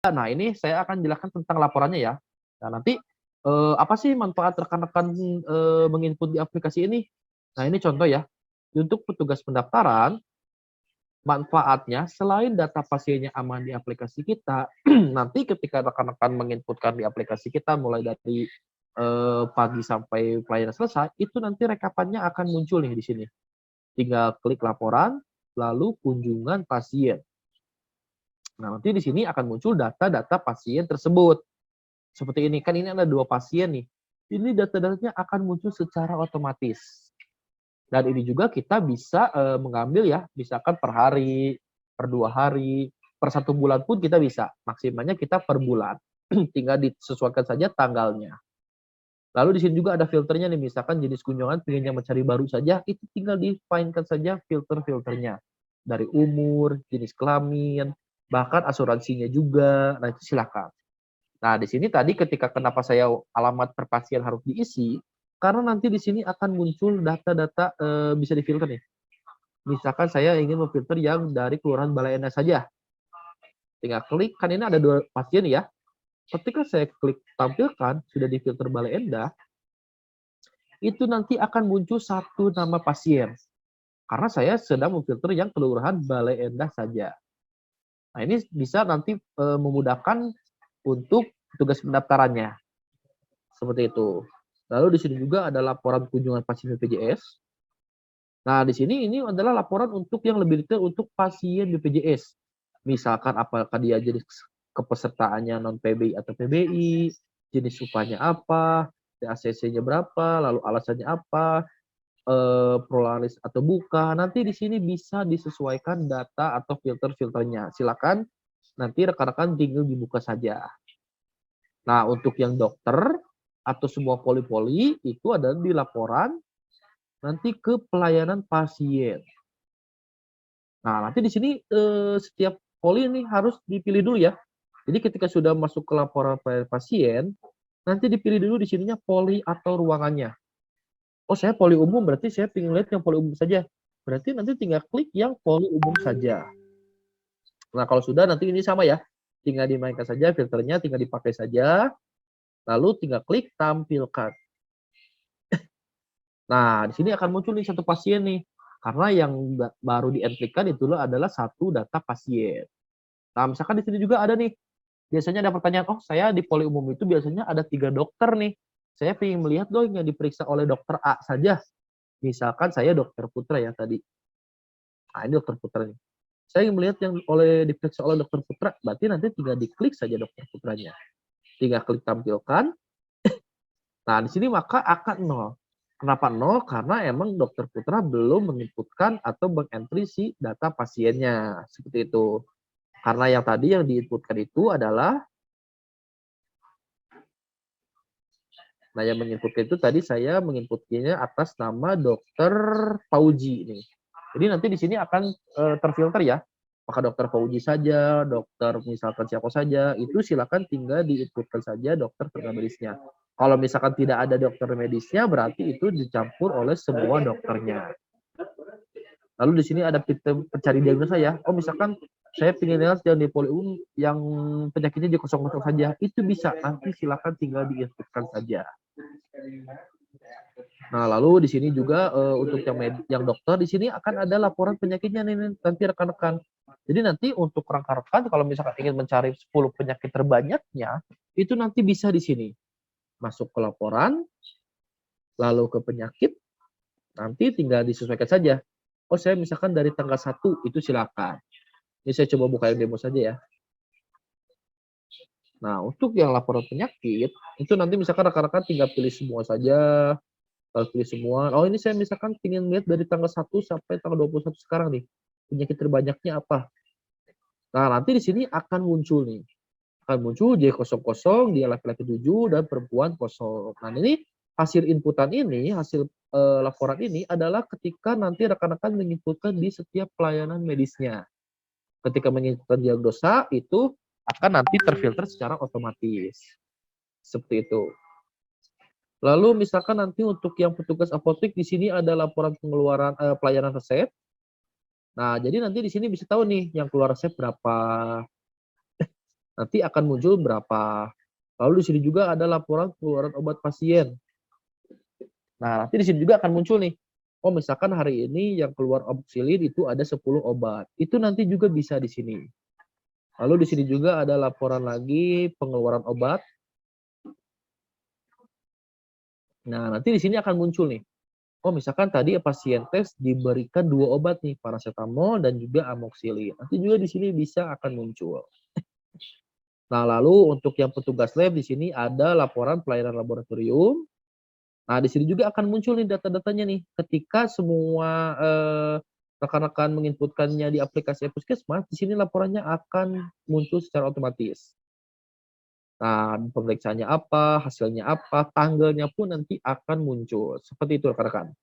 Nah, ini saya akan jelaskan tentang laporannya ya. Nah, nanti, apa sih manfaat rekan-rekan, menginput di aplikasi ini? Nah, ini contoh ya. Untuk petugas pendaftaran, manfaatnya selain data pasiennya aman di aplikasi kita, nanti ketika rekan-rekan menginputkan di aplikasi kita mulai dari, pagi sampai pelayanan selesai, itu nanti rekapannya akan muncul nih di sini. Tinggal klik laporan, lalu kunjungan pasien. Nah, nanti di sini akan muncul data-data pasien tersebut. Seperti ini, kan ini ada 2 pasien nih. Ini data-datanya akan muncul secara otomatis. Dan ini juga kita bisa, mengambil ya, misalkan per hari, per 2 hari, per 1 bulan pun kita bisa. Maksimalnya kita per bulan. Tinggal disesuaikan saja tanggalnya. Lalu di sini juga ada filternya nih, misalkan jenis kunjungan pengen yang mencari baru saja, itu tinggal di-find-kan saja filter-filternya. Dari umur, jenis kelamin, bahkan asuransinya juga. Nah, itu silakan. Nah, di sini tadi ketika kenapa saya alamat per pasien harus diisi, karena nanti di sini akan muncul data-data, bisa difilter nih. Misalkan saya ingin memfilter yang dari Kelurahan Balai Endah saja. Tinggal klik, kan ini ada 2 pasien ya. Ketika saya klik tampilkan, sudah difilter Balai Endah, itu nanti akan muncul 1 nama pasien. Karena saya sedang memfilter yang Kelurahan Balai Endah saja. Nah, ini bisa nanti, memudahkan untuk tugas pendaftarannya. Seperti itu. Lalu di sini juga ada laporan kunjungan pasien BPJS. Nah, di sini ini adalah laporan untuk yang lebih detail untuk pasien BPJS. Misalkan apakah dia jenis kepesertaannya non PBI atau PBI, jenis upahnya apa, THCC-nya berapa, lalu alasannya apa, prolaris atau bukan. Nanti di sini bisa disesuaikan data atau filter-filternya. Silakan nanti rekan-rekan tinggal dibuka saja. Nah, untuk yang dokter atau semua poli-poli itu ada di laporan nanti ke pelayanan pasien. Nah, nanti di sini setiap poli ini harus dipilih dulu ya. Jadi ketika sudah masuk ke laporan pelayanan pasien, nanti dipilih dulu di sininya poli atau ruangannya. Oh, saya poli umum, berarti saya pengen lihat yang poli umum saja. Berarti nanti tinggal klik yang poli umum saja. Nah, kalau sudah nanti ini sama ya. Tinggal dimainkan saja filternya, tinggal dipakai saja. Lalu tinggal klik tampilkan. Nah, di sini akan muncul nih 1 pasien nih. Karena yang baru di-entry-kan itu adalah 1 data pasien. Nah, misalkan di sini juga ada nih, biasanya ada pertanyaan, "Oh, saya di poli umum itu biasanya ada 3 dokter nih. Saya pengen melihat dong yang diperiksa oleh dokter A saja." Misalkan saya dokter Putra ya tadi. Nah, ini dokter Putra nih. Saya ingin melihat yang diperiksa oleh dokter Putra, berarti nanti tinggal diklik saja dokter Putranya. Tinggal klik tampilkan. Nah, di sini maka akan 0. Kenapa 0? Karena emang dokter Putra belum menginputkan atau meng-entry si data pasiennya, seperti itu. Karena yang tadi yang diinputkan itu adalah, nah yang menginputkan itu tadi saya menginputnya atas nama dokter Fauji nih. Jadi nanti di sini akan terfilter ya. Apakah dokter Fauji saja, dokter misalkan siapa saja, itu silakan tinggal diinputkan saja dokter tenaga medisnya. Kalau misalkan tidak ada dokter medisnya, berarti itu dicampur oleh semua dokternya. Lalu di sini ada fitur pencari diagnosa ya. Oh, misalkan saya ingin lihat yang di poli umum yang penyakitnya di kosong saja, itu bisa. Nanti silakan tinggal diinputkan saja. Nah, lalu di sini juga untuk yang dokter di sini akan ada laporan penyakitnya nih nanti rekan-rekan. Jadi nanti untuk rekan-rekan kalau misalkan ingin mencari 10 penyakit terbanyaknya, itu nanti bisa di sini. Masuk ke laporan, lalu ke penyakit, nanti tinggal disesuaikan saja. Oh, saya misalkan dari tanggal 1 itu silakan. Ini saya coba buka yang demo saja ya. Nah, untuk yang laporan penyakit, itu nanti misalkan rekan-rekan tinggal pilih semua saja. Kalau pilih semua, oh ini saya misalkan ingin lihat dari tanggal 1 sampai tanggal 21 sekarang nih. Penyakit terbanyaknya apa? Nah, nanti di sini akan muncul nih. Akan muncul J00, dia laki-laki 7 dan perempuan 0. Nah, ini hasil inputan ini, hasil laporan ini adalah ketika nanti rekan-rekan menginputkan di setiap pelayanan medisnya. Ketika menginputkan diagnosa, itu akan nanti terfilter secara otomatis. Seperti itu. Lalu misalkan nanti untuk yang petugas apotek di sini ada laporan pengeluaran pelayanan resep. Nah, jadi nanti di sini bisa tahu nih yang keluar resep berapa. nanti akan muncul berapa. Lalu di sini juga ada laporan keluaran obat pasien. Nah, nanti di sini juga akan muncul nih, oh misalkan hari ini yang keluar amoxicillin itu ada 10 obat. Itu nanti juga bisa di sini. Lalu di sini juga ada laporan lagi pengeluaran obat. Nah, nanti di sini akan muncul nih, oh misalkan tadi pasien tes diberikan 2 obat nih, paracetamol dan juga amoxicillin. Nanti juga di sini bisa akan muncul. Nah, lalu untuk yang petugas lab di sini ada laporan pelayanan laboratorium. Nah, di sini juga akan muncul nih data-datanya nih. Ketika semua rekan-rekan menginputkannya di aplikasi Puskesmas, di sini laporannya akan muncul secara otomatis. Nah, pemeriksaannya apa, hasilnya apa, tanggalnya pun nanti akan muncul. Seperti itu rekan-rekan.